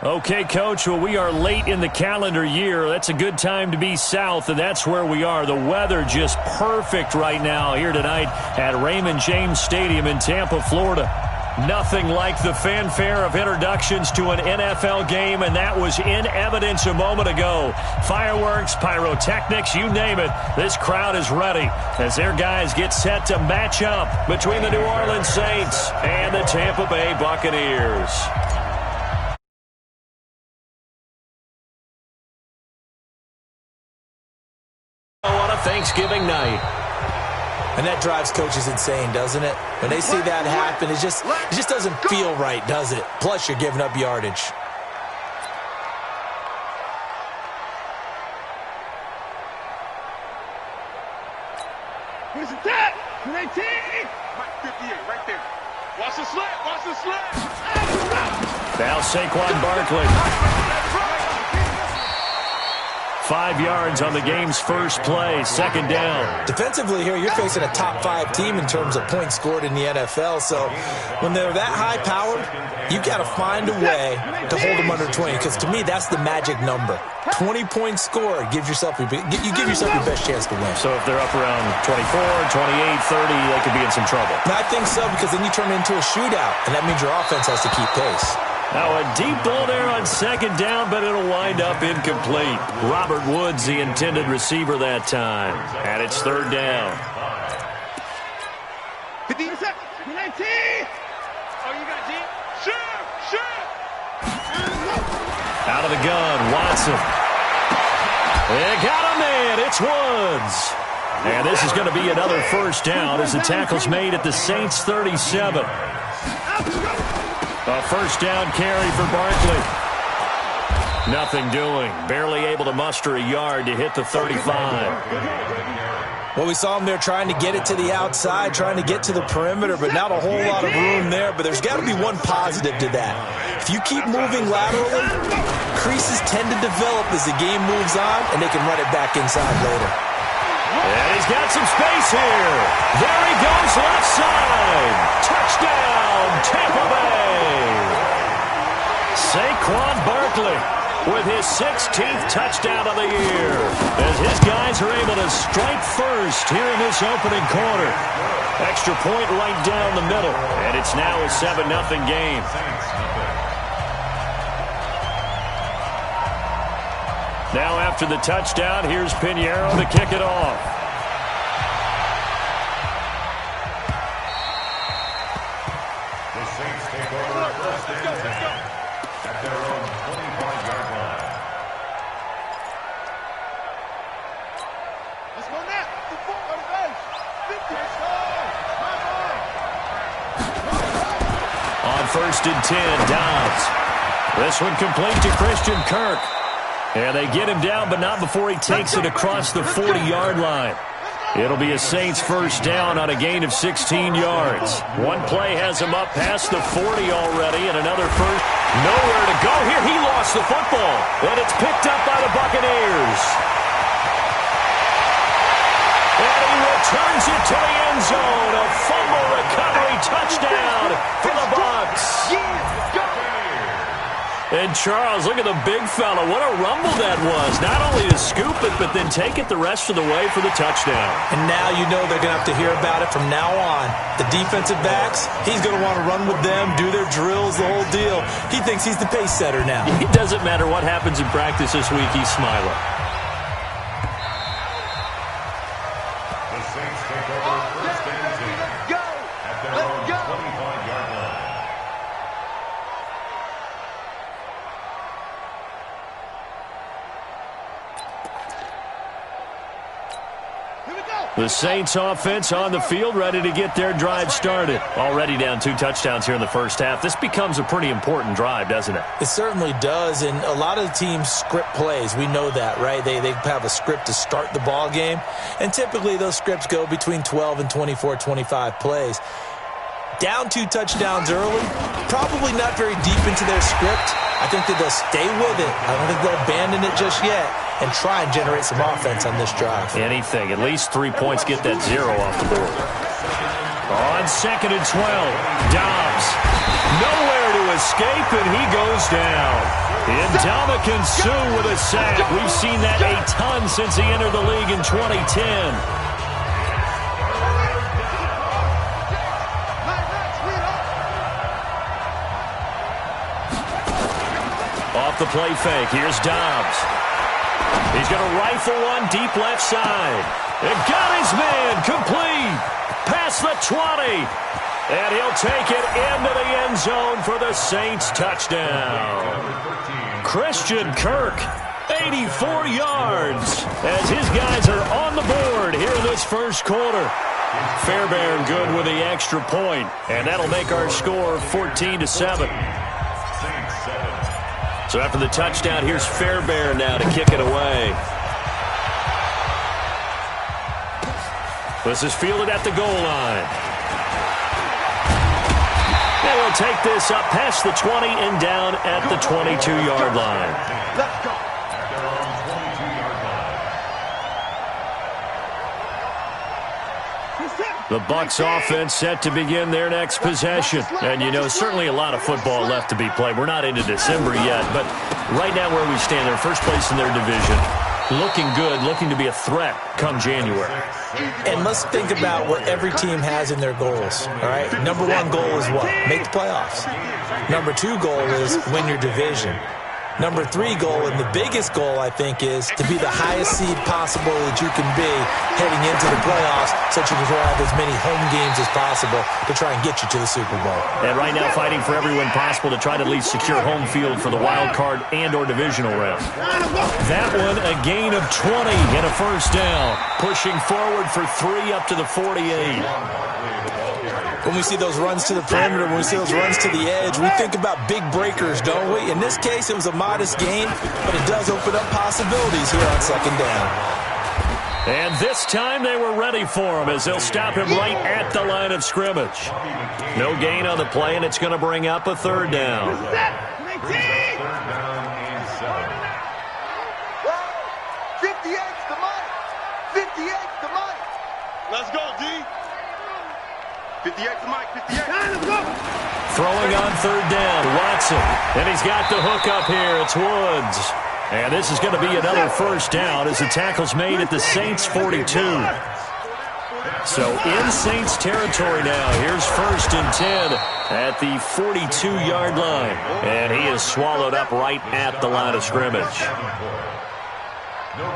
Okay, Coach, well, we are late in the calendar year. That's a good time to be south, and that's where we are. The weather just perfect right now here tonight at Raymond James Stadium in Tampa, Florida. Nothing like the fanfare of introductions to an NFL game, and that was in evidence a moment ago. Fireworks, pyrotechnics, you name it. This crowd is ready as their guys get set to match up between the New Orleans Saints and the Tampa Bay Buccaneers. On a Thanksgiving night. And that drives coaches insane, doesn't it? When they see that happen, it just doesn't feel right, does it? Plus, you're giving up yardage. Where's the tap? 19! 58, right there. Watch the slant, watch the slant. Now Saquon Barkley. 5 yards on the game's first play, second down. Defensively here, you're facing a top-5 team in terms of points scored in the NFL. So when they're that high-powered, you got to find a way to hold them under 20. Because to me, that's the magic number. 20 points scored gives yourself you give yourself your best chance to win. So if they're up around 24, 28, 30, they could be in some trouble. And I think so, because then you turn it into a shootout, and that means your offense has to keep pace. Now a deep ball there on second down, but it'll wind up incomplete. Robert Woods, the intended receiver that time. And it's third down. 50 seconds. 19. Oh, you got deep? Shoot! Out of the gun, Watson. They got a man. It's Woods. And this is going to be another first down as the tackle's made at the Saints' 37. A first down carry for Barkley. Nothing doing. Barely able to muster a yard to hit the 35. Well, we saw him there trying to get it to the outside, trying to get to the perimeter, but not a whole lot of room there. But there's got to be one positive to that. If you keep moving laterally, creases tend to develop as the game moves on, and they can run it back inside later. And he's got some space here. There he goes left side. Touchdown, Tampa Bay. Saquon Barkley with his 16th touchdown of the year as his guys are able to strike first here in this opening quarter. Extra point right down the middle, and it's now a 7-0 game. Now after the touchdown, here's Pinheiro to kick it off. The Saints take over first and 10 at their own 25-yard line. Let's go now. The foot on the bench. 50. On first and 10, Downs. This one complete to Christian Kirk. And they get him down, but not before he takes it across the 40-yard line. It'll be a Saints first down on a gain of 16 yards. One play has him up past the 40 already, and another first. Nowhere to go here. He lost the football, and it's picked up by the Buccaneers. And he returns it to the end zone. A fumble recovery touchdown for the Bucs. And Charles, look at the big fella. What a rumble that was. Not only to scoop it, but then take it the rest of the way for the touchdown. And now you know they're going to have to hear about it from now on. The defensive backs, he's going to want to run with them, do their drills, the whole deal. He thinks he's the pace setter now. It doesn't matter what happens in practice this week, he's smiling. The Saints take over first and 10 at their own 25-yard line. The Saints offense on the field, ready to get their drive started. Already down 2 touchdowns here in the first half. This becomes a pretty important drive, doesn't it? It certainly does, and a lot of the teams script plays. We know that, right? They have a script to start the ball game, and typically those scripts go between 12 and 24, 25 plays. Down 2 touchdowns early, probably not very deep into their script. I think that they'll stay with it. I don't think they'll abandon it just yet and try and generate some offense on this drive. Anything. At least 3 points, get that 0 off the board. On 2nd and 12, Dobbs. Nowhere to escape, and he goes down. Ndamukong Suh with a sack. We've seen that a ton since he entered the league in 2010. Off the play fake, here's Dobbs. He's going to rifle one deep left side. And got his man complete. Past the 20. And he'll take it into the end zone for the Saints touchdown. Christian Kirk, 84 yards, as his guys are on the board here in this first quarter. Fairbairn good with the extra point, and that'll make our score 14-7. So after the touchdown, here's Fairbairn now to kick it away. This is fielded at the goal line. And we'll take this up past the 20 and down at the 22-yard line. Let's go. The Bucs offense set to begin their next possession. And, you know, certainly a lot of football left to be played. We're not into December yet, but right now where we stand, they're first place in their division. Looking good, looking to be a threat come January. And let's think about what every team has in their goals, all right? Number one goal is what? Make the playoffs. Number two goal is win your division. Number three goal, and the biggest goal, I think, is to be the highest seed possible that you can be heading into the playoffs so that you can have as many home games as possible to try and get you to the Super Bowl. And right now fighting for every win possible to try to at least secure home field for the wild card and or divisional round. That one, a gain of 20 and a first down. Pushing forward for 3 up to the 48. When we see those runs to the perimeter, when we see those runs to the edge, we think about big breakers, don't we? In this case, it was a modest gain, but it does open up possibilities here on second down. And this time they were ready for him as they'll stop him right at the line of scrimmage. No gain on the play, and it's going to bring up a third down. 58's the money. 58's the money. Let's go, D. 58 to Mike, 58. Throwing on third down, Watson. And he's got the hook up here. It's Woods. And this is going to be another first down as the tackle's made at the Saints' 42. So in Saints territory now. Here's 1st and 10 at the 42-yard line. And he is swallowed up right at the line of scrimmage.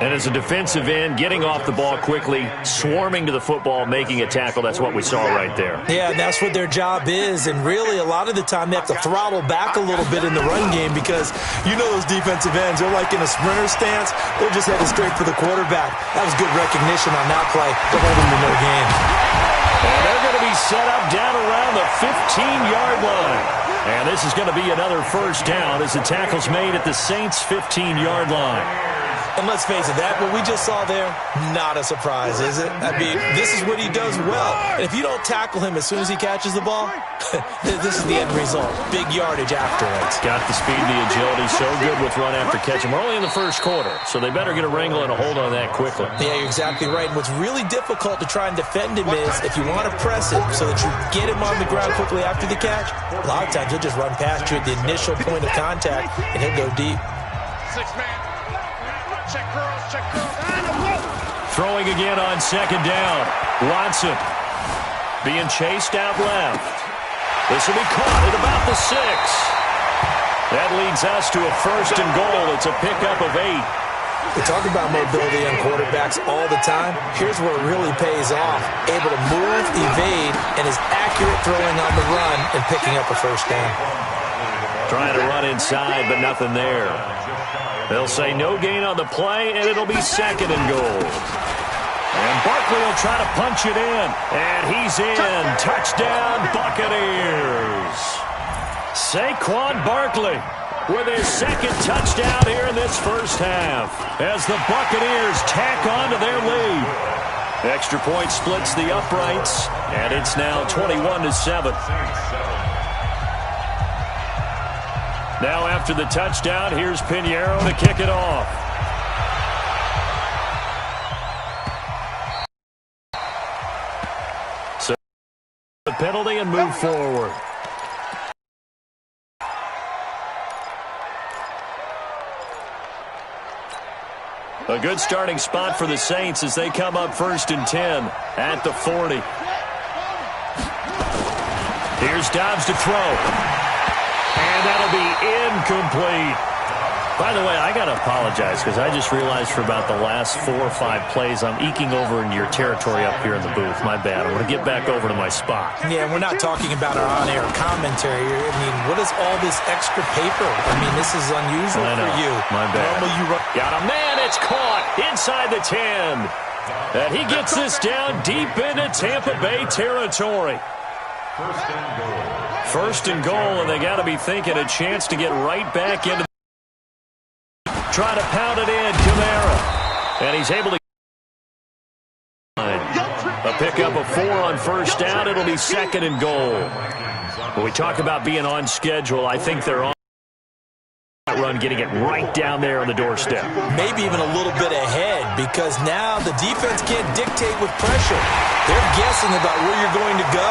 And as a defensive end, getting off the ball quickly, swarming to the football, making a tackle, that's what we saw right there. Yeah, that's what their job is. And really, a lot of the time, they have to throttle back a little bit in the run game because you know those defensive ends, they're like in a sprinter stance. They're just headed straight for the quarterback. That was good recognition on that play to hold them to no gain. And they're going to be set up down around the 15-yard line. And this is going to be another first down as the tackle's made at the Saints' 15-yard line. And let's face it, that what we just saw there, not a surprise, is it? I mean, this is what he does well. And if you don't tackle him as soon as he catches the ball, this is the end result. Big yardage afterwards. Got the speed and the agility, so good with run after catch. And we're only in the first quarter, so they better get a wrangle and a hold on that quickly. Yeah, you're exactly right. And what's really difficult to try and defend him is if you want to press it so that you get him on the ground quickly after the catch, a lot of times he'll just run past you at the initial point of contact, and he'll go deep. 6-man. Check curls, check curls. Throwing again on second down. Watson being chased out left. This will be caught at about the 6. That leads us to a 1st and goal. It's a pickup of 8. We talk about mobility on quarterbacks all the time. Here's where it really pays off. Able to move, evade, and is accurate throwing on the run and picking up a first down. Trying to run inside, but nothing there. They'll say no gain on the play, and it'll be 2nd and goal. And Barkley will try to punch it in. And he's in. Touchdown, Buccaneers. Saquon Barkley with his 2nd touchdown here in this first half as the Buccaneers tack on to their lead. Extra point splits the uprights, and it's now 21-7. Now after the touchdown, here's Pinheiro to kick it off. penalty and move forward. A good starting spot for the Saints as they come up 1st and 10 at the 40. Here's Dobbs to throw. And that'll be incomplete. By the way, I got to apologize because I just realized for about the last 4 or 5 plays I'm eking over into your territory up here in the booth. My bad. I'm going to get back over to my spot. Yeah, we're not talking about our on-air commentary here. I mean, what is all this extra paper? I mean, this is unusual for you. My bad. Got a man. It's caught inside the 10. And he gets this down deep into Tampa Bay territory. First and goal, and they got to be thinking a chance to get right back into. Try to pound it in, Kamara. And he's able to. A pickup of 4 on first down. It'll be 2nd and goal. When we talk about being on schedule, I think they're on that run, getting it right down there on the doorstep. Maybe even a little bit ahead because now the defense can't dictate with pressure. They're guessing about where you're going to go.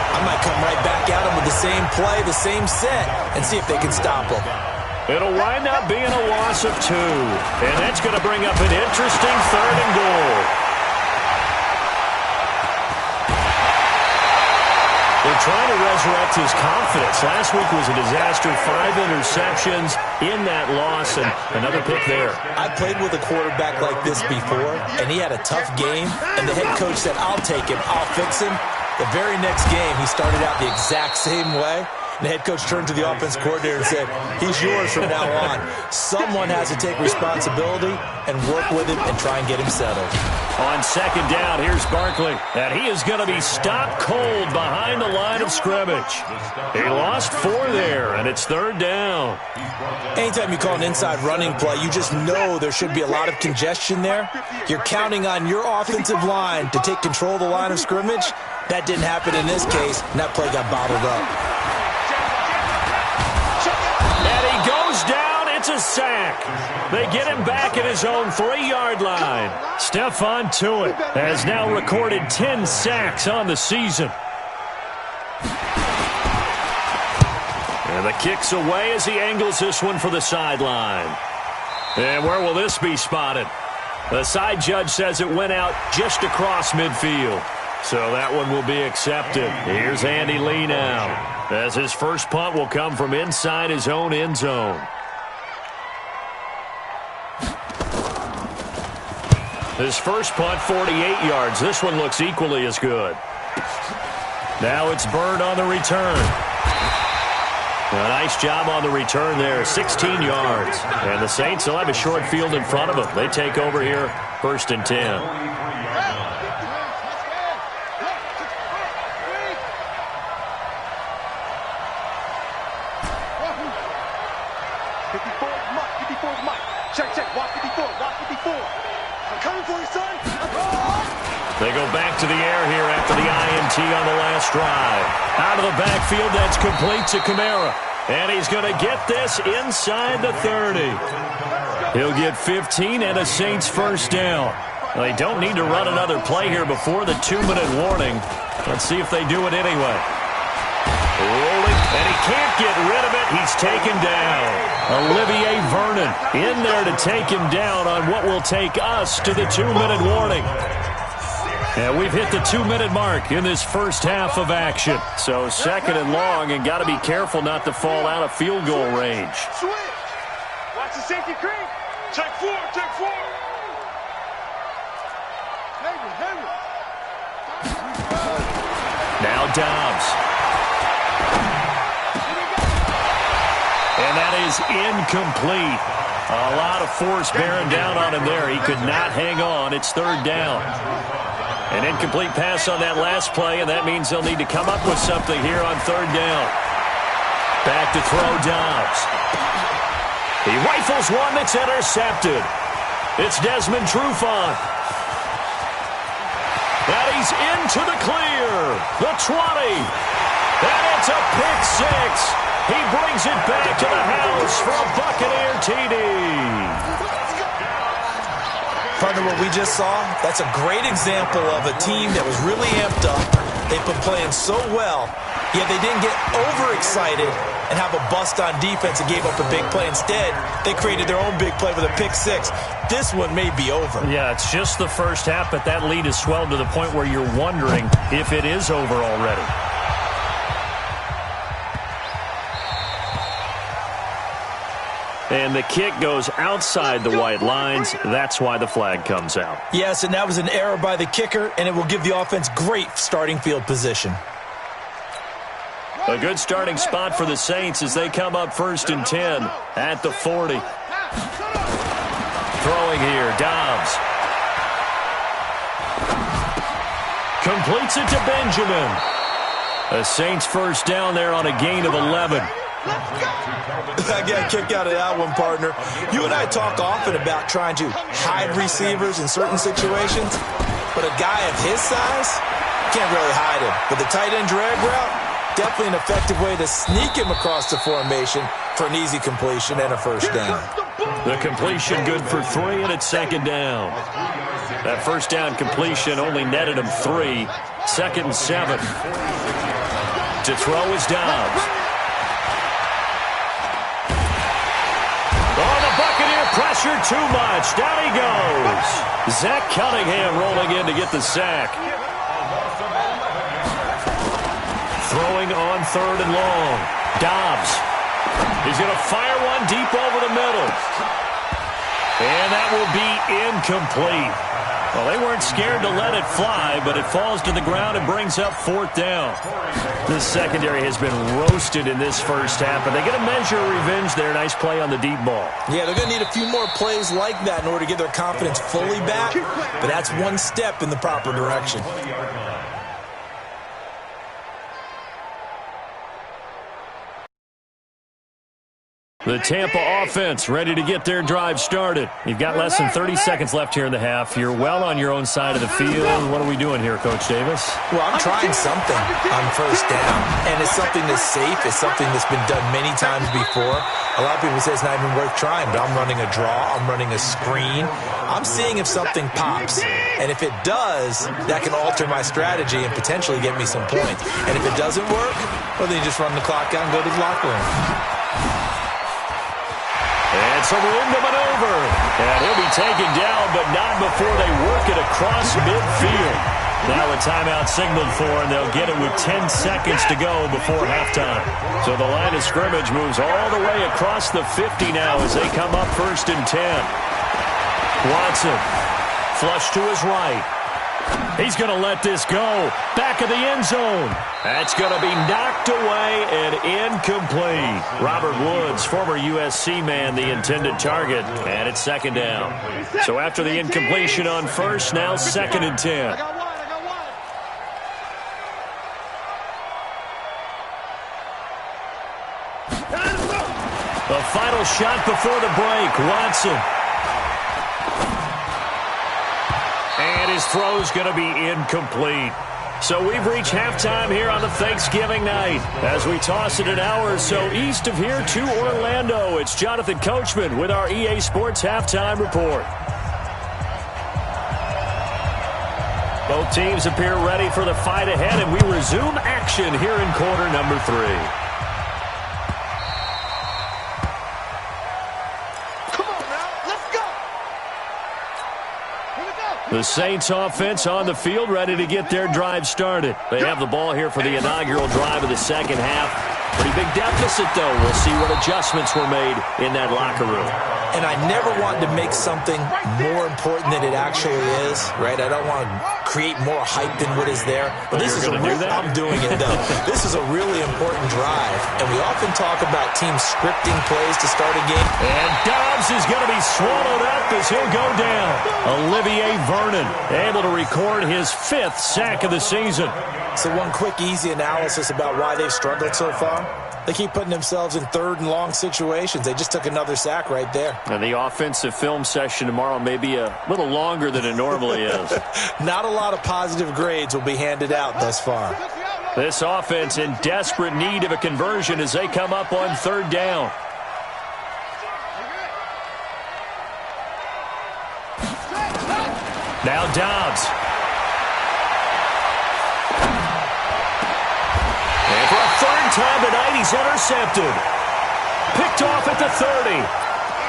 I might come right back at them with the same play, the same set, and see if they can stop them. It'll wind up being a loss of 2. And that's going to bring up an interesting 3rd and goal. They're trying to resurrect his confidence. Last week was a disaster. 5 interceptions in that loss, and another pick there. I played with a quarterback like this before, and he had a tough game, and the head coach said, I'll take him, I'll fix him. The very next game, he started out the exact same way. The head coach turned to the offense coordinator and said, he's yours from now on. Someone has to take responsibility and work with him and try and get him settled. On 2nd down, here's Barkley. And he is going to be stopped cold behind the line of scrimmage. He lost 4 there, and it's 3rd down. Anytime you call an inside running play, you just know there should be a lot of congestion there. You're counting on your offensive line to take control of the line of scrimmage. That didn't happen in this case, and that play got bottled up. It's a sack. They get him back at his own 3-yard line. Stephon Tuitt has now recorded 10 sacks on the season. And the kick's away as he angles this one for the sideline. And where will this be spotted? The side judge says it went out just across midfield. So that one will be accepted. Here's Andy Lee now, as his first punt will come from inside his own end zone. His first punt, 48 yards. This one looks equally as good. Now it's Bird on the return. A nice job on the return there, 16 yards. And the Saints will have a short field in front of them. They take over here, 1st and 10. They go back to the air here after the INT on the last drive. Out of the backfield, that's complete to Kamara. And he's going to get this inside the 30. He'll get 15 and a Saints first down. Well, they don't need to run another play here before the 2-minute warning. Let's see if they do it anyway. Rolling, and he can't get rid of it. He's taken down. Olivier Vernon in there to take him down on what will take us to the 2-minute warning. And we've hit the 2-minute mark in this first half of action. So 2nd and long, and got to be careful not to fall out of field goal range. Switch. Watch the safety creep. Check 4, check 4. Now Dobbs. And that is incomplete. A lot of force bearing down on him there. He could not hang on. It's 3rd down. An incomplete pass on that last play, and that means they'll need to come up with something here on 3rd down. Back to throw Dobbs. He rifles one that's intercepted. It's Desmond Trufant. And he's into the clear. The 20. And it's a pick 6. He brings it back to the house for a Buccaneer TD. Partner, what we just saw, that's a great example of a team that was really amped up. They've been playing so well, yet they didn't get overexcited and have a bust on defense and gave up a big play. Instead, they created their own big play with a pick six. This one may be over. Yeah, it's just the first half, but that lead has swelled to the point where you're wondering if it is over already. And the kick goes outside the white lines. That's why the flag comes out. Yes, and that was an error by the kicker, and it will give the offense great starting field position. A good starting spot for the Saints as they come up 1st and 10 at the 40. Throwing here, Dobbs. Completes it to Benjamin. The Saints first down there on a gain of 11. I got kicked out of that one, partner. You and I talk often about trying to hide receivers in certain situations, but a guy of his size, can't really hide him. But the tight end drag route, definitely an effective way to sneak him across the formation for an easy completion and a first down. The completion good for 3, and it's 2nd down. That first down completion only netted him 3. 2nd and 7. To throw is Dobbs. Oh, the Buccaneer pressure too much. Down he goes. Zach Cunningham rolling in to get the sack. Throwing on 3rd and long. Dobbs. He's going to fire one deep over the middle. And that will be incomplete. Well, they weren't scared to let it fly, but it falls to the ground and brings up 4th down. This secondary has been roasted in this first half, but they get a measure of revenge there. Nice play on the deep ball. Yeah, they're going to need a few more plays like that in order to get their confidence fully back, but that's one step in the proper direction. The Tampa offense ready to get their drive started. You've got less than 30 seconds left here in the half. You're well on your own side of the field. What are we doing here, Coach Davis? Well, I'm trying something on first down, and it's something that's safe. It's something that's been done many times before. A lot of people say it's not even worth trying, but I'm running a draw. I'm running a screen. I'm seeing if something pops, and if it does, that can alter my strategy and potentially get me some points. And if it doesn't work, well, then you just run the clock out and go to the locker room. And some room to maneuver. And he'll be taken down, but not before they work it across midfield. Now a timeout signaled for, and they'll get it with 10 seconds to go before halftime. So the line of scrimmage moves all the way across the 50 now as they come up 1st and 10. Watson, flush to his right. He's going to let this go. Back of the end zone. That's going to be knocked away and incomplete. Robert Woods, former USC man, the intended target. And it's 2nd down. So after the incompletion on first, now 2nd and 10. The final shot before the break. Watson. And his throw's going to be incomplete. So we've reached halftime here on the Thanksgiving night. As we toss it an hour or so east of here to Orlando, it's Jonathan Coachman with our EA Sports Halftime Report. Both teams appear ready for the fight ahead, and we resume action here in quarter number 3. The Saints offense on the field ready to get their drive started. They have the ball here for the inaugural drive of the second half. Pretty big deficit, though. We'll see what adjustments were made in that locker room. And I never want to make something more important than it actually is, right? I don't want to create more hype than what is there. But this is I'm doing it, though. This is a really important drive. And we often talk about teams scripting plays to start a game. And Dobbs is going to be swallowed up as he'll go down. Olivier Vernon able to record his 5th sack of the season. So one quick, easy analysis about why they've struggled so far. They keep putting themselves in 3rd and long situations. They just took another sack right there. And the offensive film session tomorrow may be a little longer than it normally is. Not a lot of positive grades will be handed out thus far. This offense in desperate need of a conversion as they come up on 3rd down. Now Dobbs. And for a third time tonight, he's intercepted. Picked off at the 30.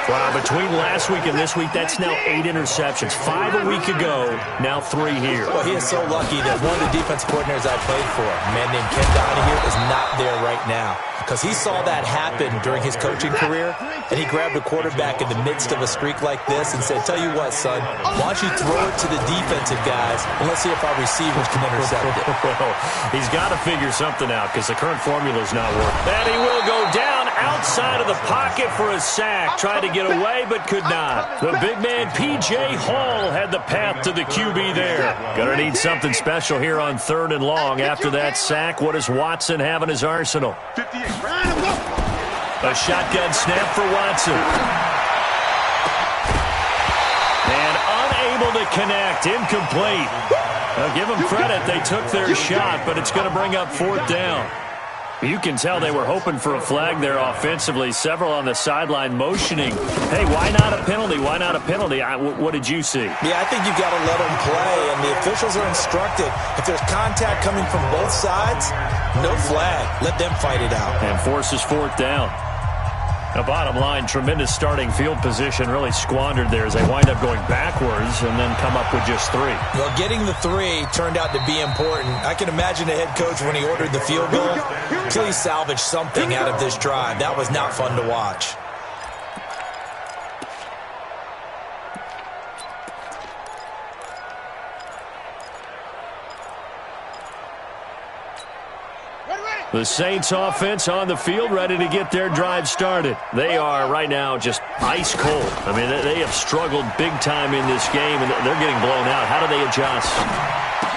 Wow, between last week and this week, that's now 8 interceptions. 5 a week ago, now 3 here. Well, he is so lucky that one of the defense coordinators I played for, a man named Ken Donahue, is not there right now. Because he saw that happen during his coaching career, and he grabbed a quarterback in the midst of a streak like this and said, tell you what, son, why don't you throw it to the defensive guys, and let's see if our receivers can intercept it. Well, he's got to figure something out because the current formula is not working. And he will go down outside of the pocket for a sack. Tried to get away, but could not. The big man, P.J. Hall, had the path to the QB there. Gonna need something special here on 3rd and long. After that sack, what does Watson have in his arsenal? A shotgun snap for Watson. And unable to connect. Incomplete. Now give them credit. They took their shot, but it's going to bring up 4th down. You can tell they were hoping for a flag there offensively. Several on the sideline motioning. Hey, why not a penalty? Why not a penalty? What did you see? Yeah, I think you've got to let them play, and the officials are instructed. If there's contact coming from both sides, no flag. Let them fight it out. And forces 4th down. Now, bottom line, tremendous starting field position really squandered there as they wind up going backwards and then come up with just 3. Well, getting the 3 turned out to be important. I can imagine the head coach when he ordered the field goal. Please salvage something out of this drive. That was not fun to watch. The Saints offense on the field, ready to get their drive started. They are right now just ice cold. I mean, they have struggled big time in this game, and they're getting blown out. How do they adjust?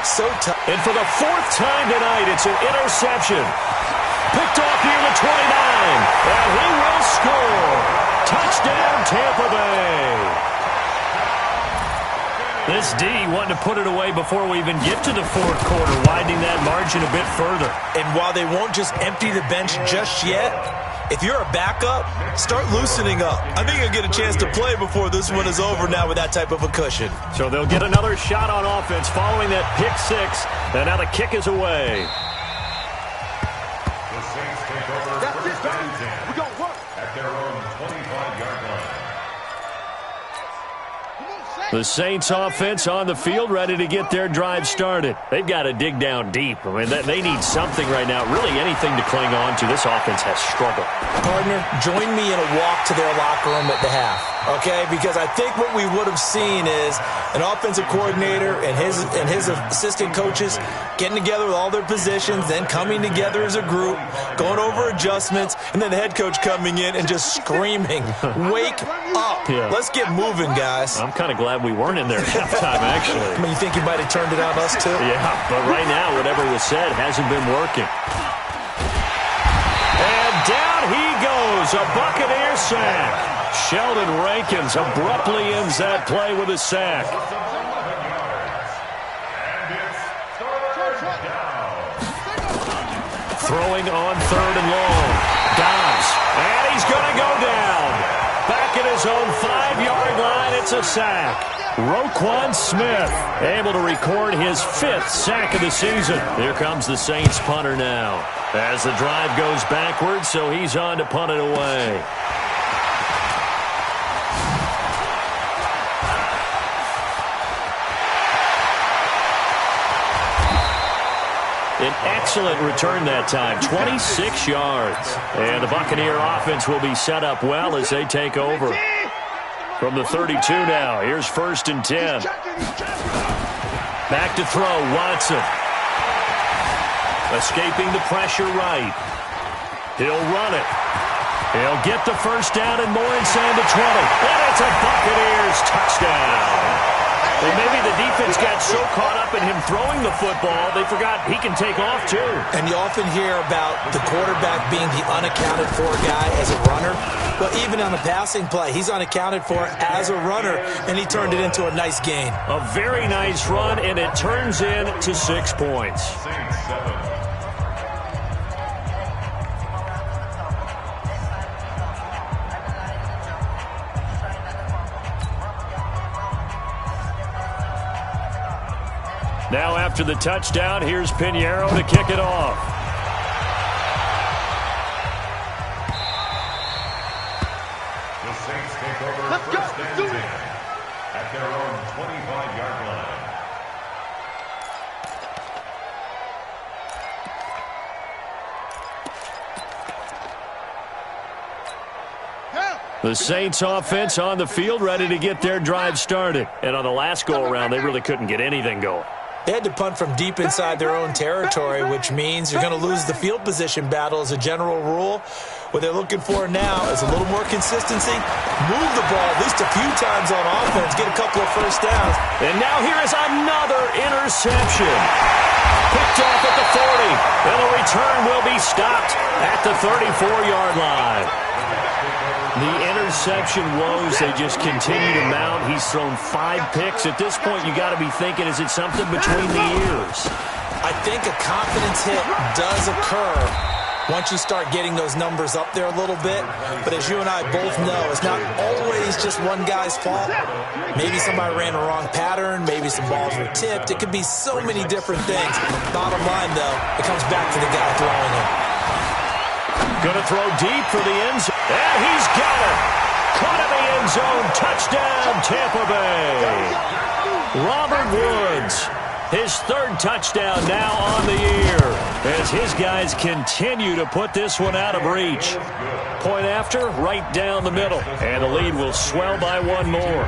So tough. And for the 4th time tonight, it's an interception. Picked off near the 29, and he will score. Touchdown, Tampa Bay. This D wanting to put it away before we even get to the 4th quarter, widening that margin a bit further. And while they won't just empty the bench just yet, if you're a backup, start loosening up. I think you'll get a chance to play before this one is over now with that type of a cushion. So they'll get another shot on offense following that pick 6, and now the kick is away. The Saints take over first and 10 at their own 25-yard line. The Saints offense on the field, ready to get their drive started. They've got to dig down deep. I mean, they need something right now, really anything to cling on to. This offense has struggled. Partner, join me in a walk to their locker room at the half, okay? Because I think what we would have seen is an offensive coordinator and his assistant coaches getting together with all their positions, then coming together as a group, going over adjustments, and then the head coach coming in and just screaming, wake up. Yeah. Let's get moving, guys. I'm kind of glad we weren't in there at halftime, actually. I mean, you think you might have turned it on us, too? Yeah, but right now, whatever was said hasn't been working. And down he goes, a Buccaneer sack. Sheldon Rankins abruptly ends that play with a sack. Throwing on 3rd and long. Dobbs, and he's going to go down. Back at his own 5-yard line, it's a sack. Roquan Smith able to record his 5th sack of the season. Here comes the Saints punter now. As the drive goes backwards, so he's on to punt it away. An excellent return that time, 26 yards. And the Buccaneer offense will be set up well as they take over. From the 32 now, here's 1st and 10. Back to throw, Watson. Escaping the pressure right. He'll run it. He'll get the first down and more inside the 20. And it's a Buccaneers touchdown. And maybe the defense got so caught up in him throwing the football, they forgot he can take off too. And you often hear about the quarterback being the unaccounted for guy as a runner. But even on the passing play, he's unaccounted for as a runner, and he turned it into a nice gain. A very nice run, and it turns into 6 points. Now after the touchdown, here's Pinheiro to kick it off. The Saints take over first and 10 at their own 25-yard line. The Saints offense on the field ready to get their drive started. And on the last go-around, they really couldn't get anything going. They had to punt from deep inside their own territory, which means you're going to lose the field position battle as a general rule. What they're looking for now is a little more consistency, move the ball at least a few times on offense, get a couple of first downs. And now here is another interception. Picked off at the 40, and the return will be stopped at the 34-yard line. The interception woes, they just continue to mount. He's thrown 5 picks. At this point, you got to be thinking, is it something between the ears? I think a confidence hit does occur once you start getting those numbers up there a little bit. But as you and I both know, it's not always just one guy's fault. Maybe somebody ran a wrong pattern. Maybe some balls were tipped. It could be so many different things. Bottom line, though, it comes back to the guy throwing it. Going to throw deep for the end zone. And he's got it. Caught in the end zone. Touchdown, Tampa Bay. Robert Woods, his 3rd touchdown now on the year as his guys continue to put this one out of reach. Point after, right down the middle. And the lead will swell by 1 more.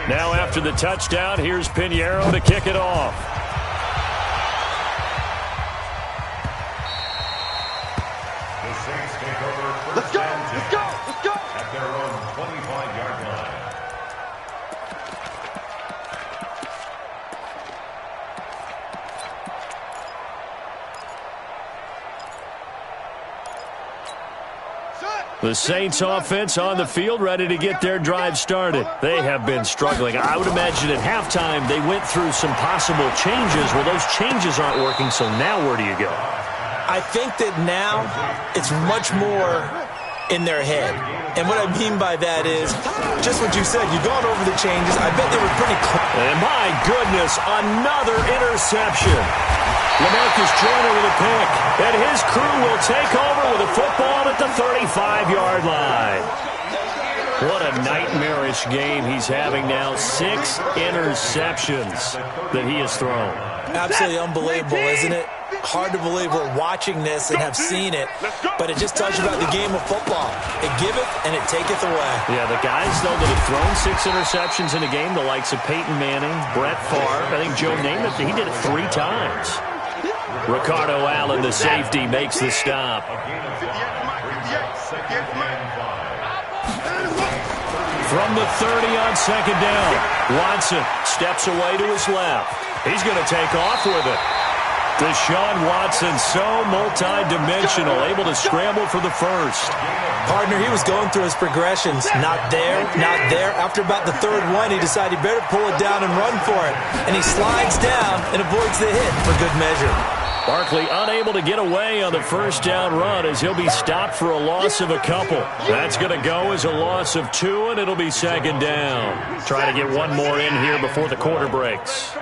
Now after the touchdown, here's Pinheiro to kick it off. Let's go! At their own 25-yard line. The Saints offense on the field ready to get their drive started. They have been struggling. I would imagine at halftime they went through some possible changes. Well, those changes aren't working, so now where do you go? I think that now it's much more in their head. And what I mean by that is just what you said. You've gone over the changes. I bet they were pretty close. And my goodness, another interception. LaMarcus Joyner with a pick. And his crew will take over with a football at the 35-yard line. What a nightmarish game he's having now. 6 interceptions that he has thrown. Absolutely unbelievable, isn't it? Hard to believe we're watching this and have seen it, but it just tells you about the game of football. It giveth and it taketh away. Yeah, the guys, though, that have thrown 6 interceptions in a game, the likes of Peyton Manning, Brett Favre, I think Joe Namath, he did it 3 times. Ricardo Allen, the safety, makes the stop. From the 30 on 2nd down, Watson steps away to his left. He's going to take off with it. Deshaun Watson, so multi-dimensional, able to scramble for the first. Partner, he was going through his progressions. Not there, not there. After about the 3rd one, he decided he better pull it down and run for it. And he slides down and avoids the hit for good measure. Barkley unable to get away on the 1st down run as he'll be stopped for a loss of a couple. That's going to go as a loss of 2, and it'll be 2nd down. Try to get one more in here before the quarter breaks.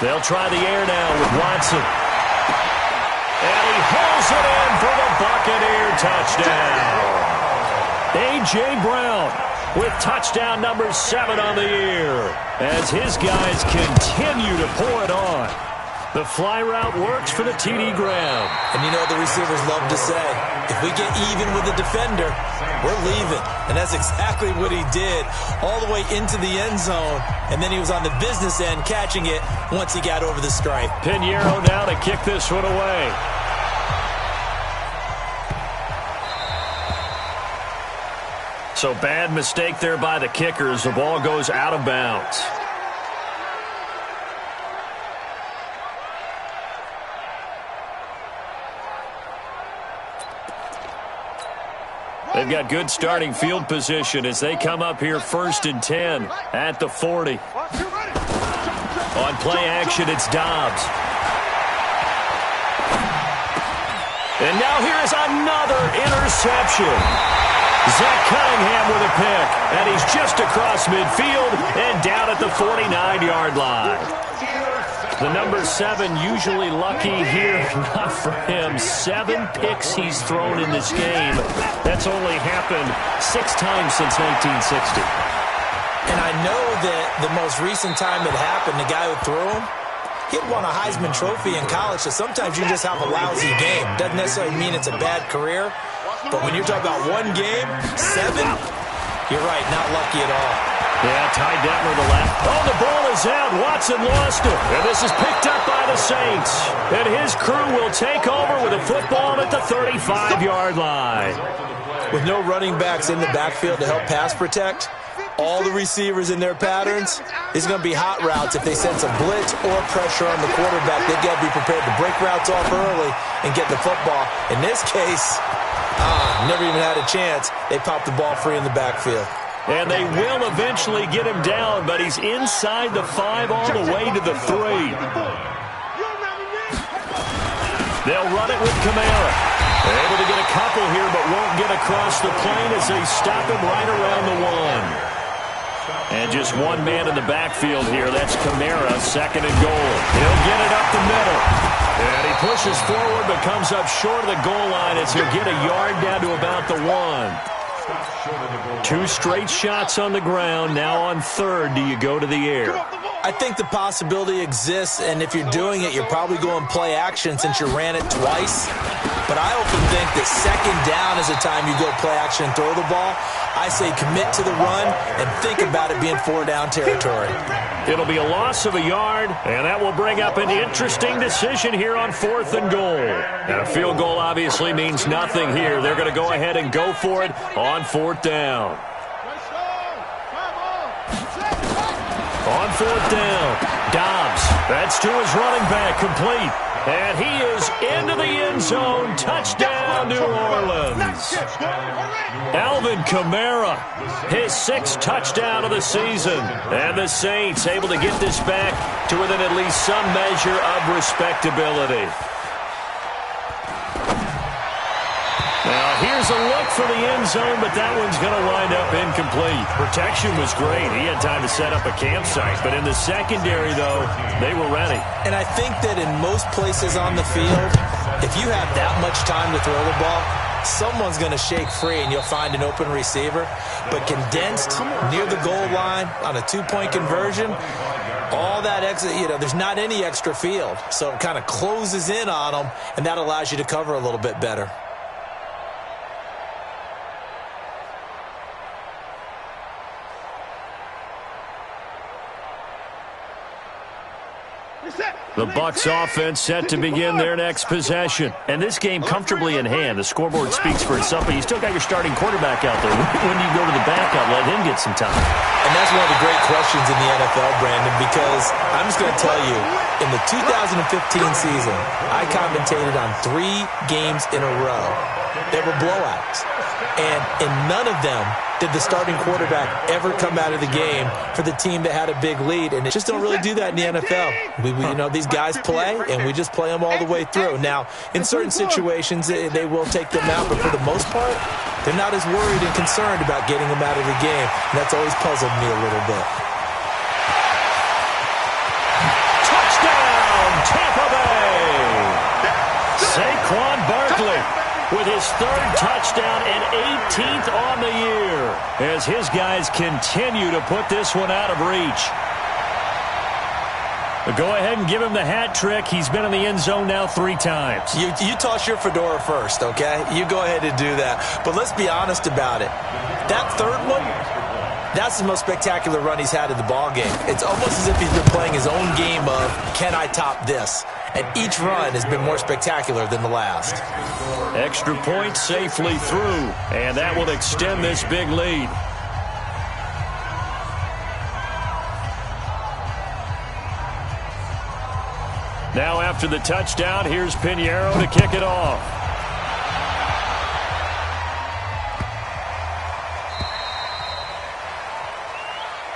They'll try the air now with Watson. And he hauls it in for the Buccaneer touchdown. A.J. Brown with touchdown number 7 on the year as his guys continue to pour it on. The fly route works for the TD Graham. And you know what the receivers love to say? If we get even with the defender, we're leaving. And that's exactly what he did all the way into the end zone. And then he was on the business end catching it once he got over the stripe. Pinheiro now to kick this one away. So bad mistake there by the kickers. The ball goes out of bounds. They've got good starting field position as they come up here 1st and 10 at the 40. On play action, it's Dobbs. And now here is another interception. Zach Cunningham with a pick, and he's just across midfield and down at the 49-yard line. The number 7 usually lucky here, not for him. 7 picks he's thrown in this game. That's only happened 6 times since 1960. And I know that the most recent time it happened, the guy who threw him, he had won a Heisman Trophy in college, so sometimes you just have a lousy game. Doesn't necessarily mean it's a bad career, but when you're talking about one game, 7, you're right, not lucky at all. Yeah, Ty Detmer the left. Oh, the ball is out. Watson lost it. And this is picked up by the Saints. And his crew will take over with a football at the 35-yard line. With no running backs in the backfield to help pass protect, all the receivers in their patterns, it's going to be hot routes if they sense a blitz or pressure on the quarterback. They've got to be prepared to break routes off early and get the football. In this case, never even had a chance. They popped the ball free in the backfield. And they will eventually get him down, but he's inside the 5 all the way to the 3. They'll run it with Kamara. They're able to get a couple here, but won't get across the plane as they stop him right around the 1. And just one man in the backfield here. That's Kamara, 2nd and goal. He'll get it up the middle. And he pushes forward, but comes up short of the goal line as he'll get a yard down to about the 1. 2 straight shots on the ground. Now on 3rd, do you go to the air? I think the possibility exists, and if you're doing it, you're probably going play action since you ran it twice. But I often think that 2nd down is the time you go play action and throw the ball. I say commit to the run and think about it being 4-down territory. It'll be a loss of a yard, and that will bring up an interesting decision here on 4th and goal. And a field goal obviously means nothing here. They're going to go ahead and go for it on 4th down. On 4th down, Dobbs. That's to his running back, complete. And he is into the end zone. Touchdown, New Orleans. Alvin Kamara, his 6th touchdown of the season. And the Saints able to get this back to within at least some measure of respectability. Now, here's a look for the end zone, but that one's going to wind up incomplete. Protection was great. He had time to set up a campsite. But in the secondary, though, they were ready. And I think that in most places on the field, if you have that much time to throw the ball, someone's going to shake free and you'll find an open receiver. But condensed near the goal line on a 2-point conversion, all that extra, there's not any extra field. So it kind of closes in on them, and that allows you to cover a little bit better. The Bucs offense set to begin their next possession. And this game comfortably in hand. The scoreboard speaks for itself, but you still got your starting quarterback out there. When do you go to the backup? Let him get some time. And that's one of the great questions in the NFL, Brandon, because I'm just going to tell you, in the 2015 season, I commentated on 3 games in a row. They were blowouts. And in none of them did the starting quarterback ever come out of the game for the team that had a big lead. And it just don't really do that in the NFL. These guys play, and we just play them all the way through. Now, in certain situations, they will take them out, but for the most part, they're not as worried and concerned about getting them out of the game. And that's always puzzled me a little bit. Touchdown, Tampa Bay! Saquon Barkley with his 3rd touchdown and 18th on the year as his guys continue to put this one out of reach. But go ahead and give him the hat trick. He's been in the end zone now 3 times. You toss your fedora first, okay? You go ahead and do that. But let's be honest about it. That 3rd one, that's the most spectacular run he's had in the ballgame. It's almost as if he's been playing his own game of, can I top this? And each run has been more spectacular than the last. Extra point safely through, and that will extend this big lead. Now after the touchdown, here's Pinheiro to kick it off.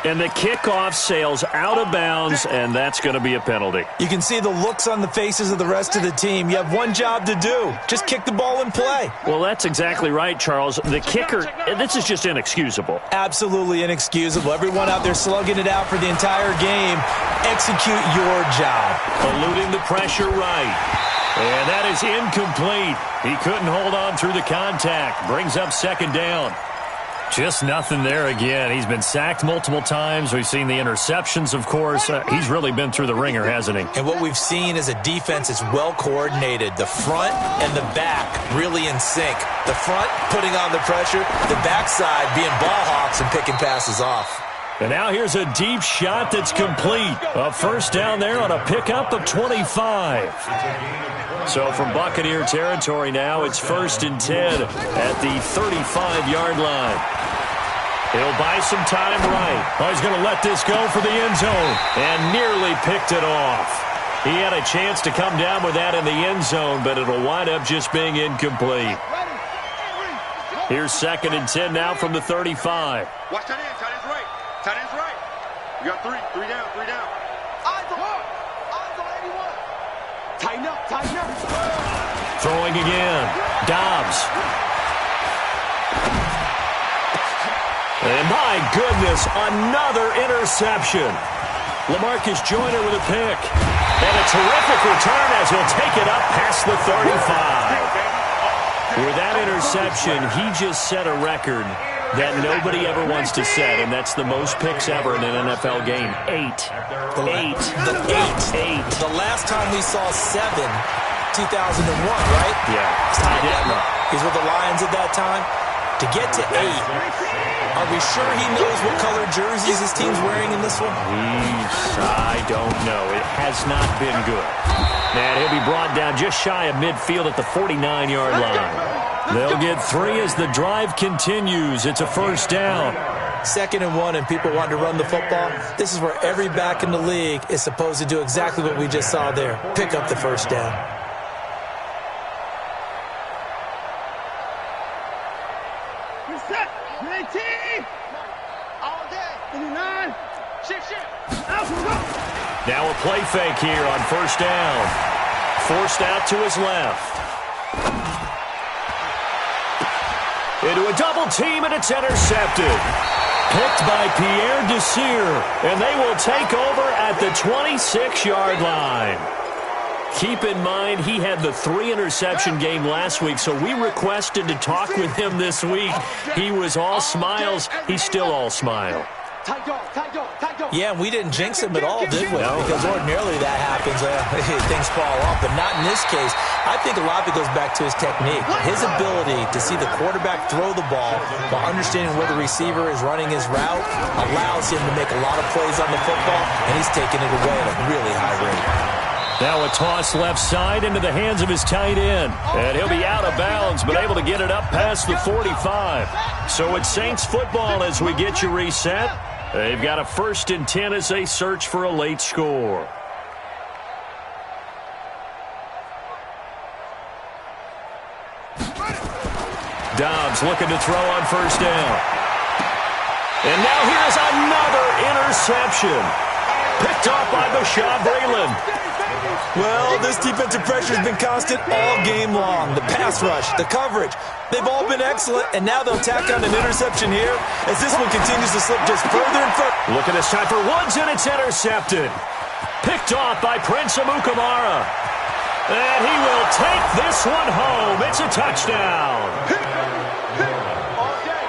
And the kickoff sails out of bounds, and that's going to be a penalty. You can see the looks on the faces of the rest of the team. You have one job to do. Just kick the ball and play. Well, that's exactly right, Charles. The kicker, this is just inexcusable. Absolutely inexcusable. Everyone out there slugging it out for the entire game. Execute your job. Eluding the pressure right. And that is incomplete. He couldn't hold on through the contact. Brings up second down. Just nothing there again. He's been sacked multiple times. We've seen the interceptions, of course. He's really been through the ringer, hasn't he? And what we've seen is a defense that's well coordinated. The front and the back really in sync. The front putting on the pressure, the backside being ball hawks and picking passes off. And now here's a deep shot that's complete. A first down there on a pickup of 25. So from Buccaneer territory now, it's 1st and 10 at the 35-yard line. He'll buy some time right. Oh, he's going to let this go for the end zone and nearly picked it off. He had a chance to come down with that in the end zone, but it'll wind up just being incomplete. Here's 2nd and 10 now from the 35. Watch tight end. Tight end's right. Tight end's right. You got three. Three down. Three down. Eyes on 81. Tighten up. Tighten up. Throwing again. Dobbs. And my goodness, another interception. LaMarcus Joyner with a pick. And a terrific return as he'll take it up past the 35. With that interception, he just set a record that nobody ever wants to set, and that's the most picks ever in an NFL game. 8. The last time we saw 7, 2001, right? Yeah. He's with the Lions at that time. To get to 8, are we sure he knows what color jerseys his team's wearing in this one? I don't know. It has not been good. And he'll be brought down just shy of midfield at the 49-yard line. They'll get 3 as the drive continues. It's a first down. 2nd and 1, and people want to run the football. This is where every back in the league is supposed to do exactly what we just saw there. Pick up the first down. Now a play fake here on first down. Forced out to his left. Into a double team, and it's intercepted. Picked by Pierre Desir, and they will take over at the 26-yard line. Keep in mind, he had the 3-interception game last week, so we requested to talk with him this week. He was all smiles. He's still all smile. Yeah, we didn't jinx him at all, did we? No. Because ordinarily that happens. Things fall off, but not in this case. I think a lot of it goes back to his technique. His ability to see the quarterback throw the ball while understanding where the receiver is running his route allows him to make a lot of plays on the football, and he's taking it away at a really high rate. Now a toss left side into the hands of his tight end. And he'll be out of bounds, but able to get it up past the 45. So it's Saints football as we get you reset. They've got a 1st and 10 as they search for a late score. Dobbs looking to throw on first down. And now here's another interception. Picked off by Bashaud Breeland. Well, this defensive pressure has been constant all game long. The pass rush, the coverage, they've all been excellent, and now they'll tack on an interception here as this one continues to slip just further and further. Look at this time for Woods, and it's intercepted. Picked off by Prince Amukamara. And he will take this one home. It's a touchdown.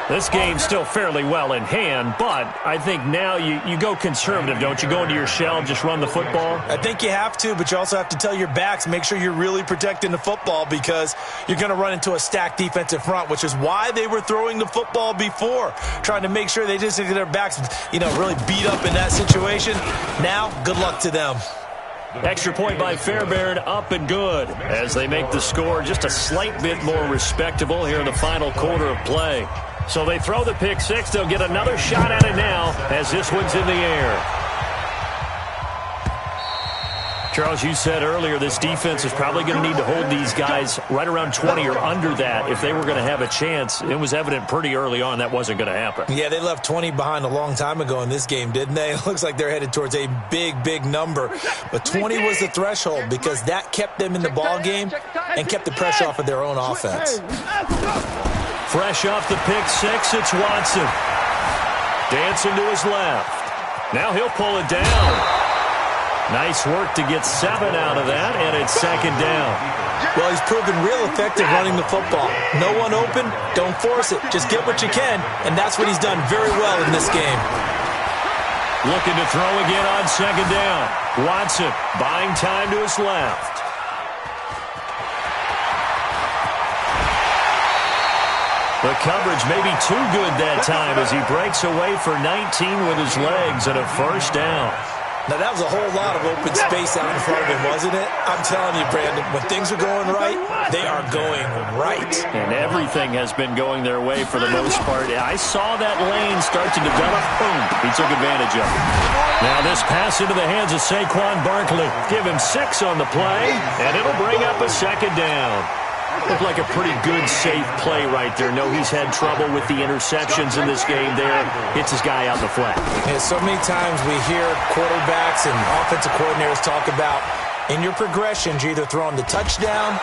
This game's still fairly well in hand, but I think now you go conservative, don't you? Go into your shell, just run the football? I think you have to, but you also have to tell your backs, make sure you're really protecting the football because you're going to run into a stacked defensive front, which is why they were throwing the football before, trying to make sure they just get their backs, really beat up in that situation. Now, good luck to them. Extra point by Fairbairn, up and good as they make the score just a slight bit more respectable here in the final quarter of play. So they throw the pick six. They'll get another shot at it now as this one's in the air. Charles, you said earlier this defense is probably going to need to hold these guys right around 20 or under that if they were going to have a chance. It was evident pretty early on that wasn't going to happen. Yeah, they left 20 behind a long time ago in this game, didn't they? It looks like they're headed towards a big, big number. But 20 was the threshold because that kept them in the ball game and kept the pressure off of their own offense. Fresh off the pick six, it's Watson. Dancing to his left. Now he'll pull it down. Nice work to get 7 out of that, and it's second down. Well, he's proven real effective running the football. No one open, don't force it. Just get what you can, and that's what he's done very well in this game. Looking to throw again on second down. Watson buying time to his left. The coverage may be too good that time as he breaks away for 19 with his legs and a first down. Now, that was a whole lot of open space out in front of him, wasn't it? I'm telling you, Brandon, when things are going right, they are going right. And everything has been going their way for the most part. I saw that lane start to develop. Boom. He took advantage of it. Now this pass into the hands of Saquon Barkley. Give him 6 on the play, and it'll bring up a second down. Looked like a pretty good, safe play right there. No, he's had trouble with the interceptions in this game there. Hits his guy out in the flat. Yeah, so many times we hear quarterbacks and offensive coordinators talk about in your progressions, you're either throwing the touchdown.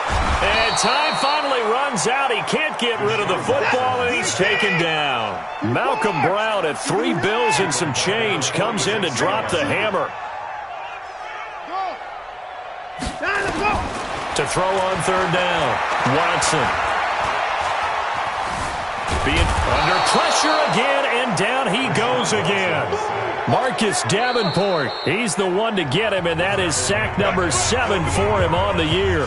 And time finally runs out. He can't get rid of the football, and he's taken down. Malcolm Brown at $3 bills and some change comes in to drop the hammer. To throw on third down, Watson. Being under pressure again, and down he goes again. Marcus Davenport, he's the one to get him, and that is sack number 7 for him on the year.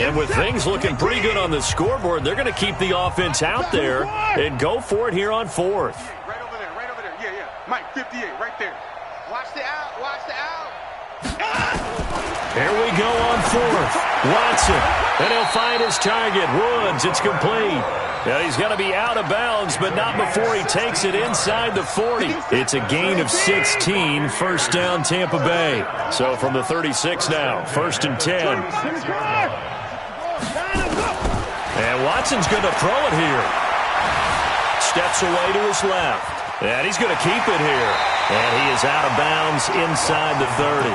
And with things looking pretty good on the scoreboard, they're going to keep the offense out there and go for it here on fourth. Right over there. Yeah. Mike, 58, right there. Watch the out. Here we go on fourth. Watson, and he'll find his target. Woods, it's complete. Now he's going to be out of bounds, but not before he takes it inside the 40. It's a gain of 16, first down Tampa Bay. So from the 36 now, first and 10. And Watson's going to throw it here. Steps away to his left. And he's going to keep it here. And he is out of bounds inside the 30.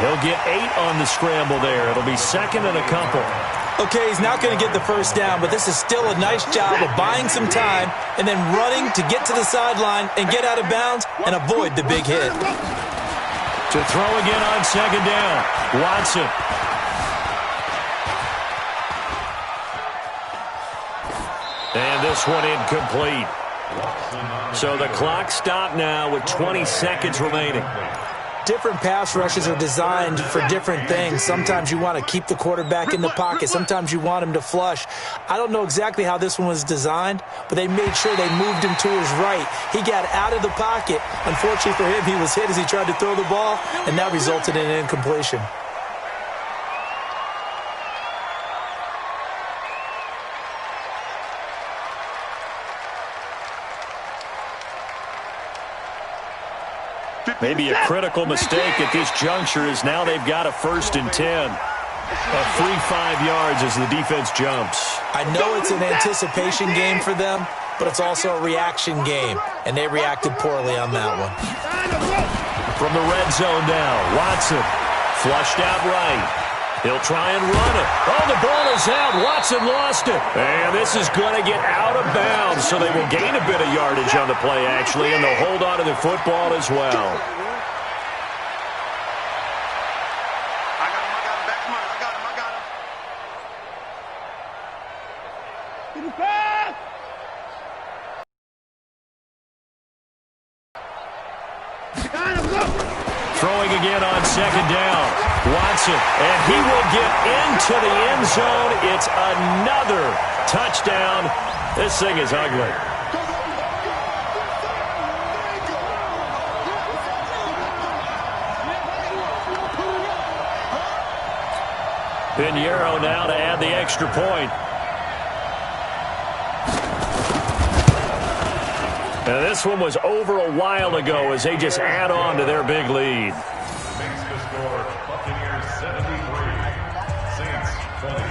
He'll get 8 on the scramble there. It'll be second and a couple. Okay, he's not going to get the first down, but this is still a nice job of buying some time and then running to get to the sideline and get out of bounds and avoid the big hit. To throw again on second down, Watson. And this one incomplete. So the clock stopped now with 20 seconds remaining. Different pass rushes are designed for different things. Sometimes you want to keep the quarterback in the pocket. Sometimes you want him to flush. I don't know exactly how this one was designed, but they made sure they moved him to his right. He got out of the pocket. Unfortunately for him, he was hit as he tried to throw the ball, and that resulted in an incompletion. Maybe a critical mistake at this juncture is now they've got a first and 10. A free 5 yards as the defense jumps. I know it's an anticipation game for them, but it's also a reaction game, and they reacted poorly on that one. From the red zone now, Watson flushed out right. He'll try and run it. Oh, the ball is out. Watson lost it. And this is going to get out of bounds, so they will gain a bit of yardage on the play, actually, and they'll hold on to the football as well. I got him. Back him up. I got him. Throwing again on second down. Watson, and he will get into the end zone. It's another touchdown. This thing is ugly. Pinheiro now to add the extra point. And this one was over a while ago as they just add on to their big lead. Makes the score Buccaneers 73, Saints 20.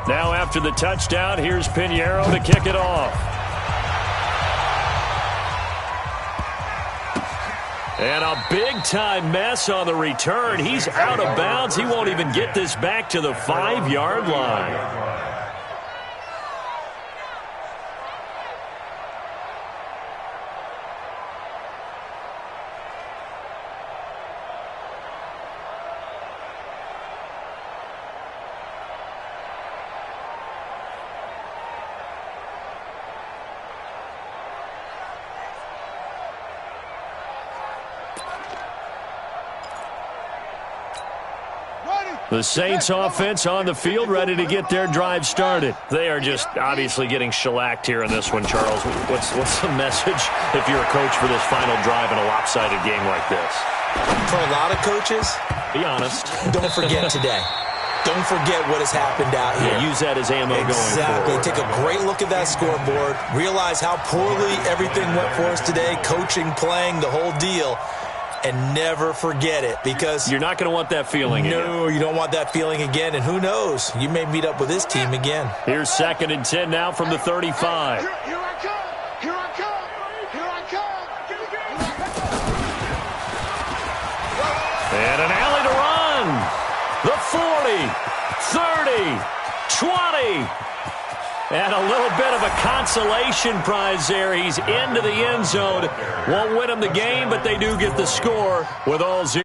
Now after the touchdown, here's Pinheiro to kick it off. And a big-time mess on the return. He's out of bounds. He won't even get this back to the 5-yard line. The Saints offense on the field, ready to get their drive started. They are just obviously getting shellacked here in this one, Charles. What's the message if you're a coach for this final drive in a lopsided game like this? For a lot of coaches, be honest. Don't forget today. Don't forget what has happened out here. Yeah, use that as ammo going forward. Exactly. Take a great look at that scoreboard. Realize how poorly everything went for us today. Coaching, playing, the whole deal. And never forget it, because you're not going to want that feeling again. No, you don't want that feeling again. And who knows? You may meet up with this team again. Here's 2nd and 10 now from the 35. Here I come. Here I come. Here I come. And an alley to run. The 40, 30, 20. And a little bit of a consolation prize there. He's into the end zone. Won't win him the game, but they do get the score with all 0.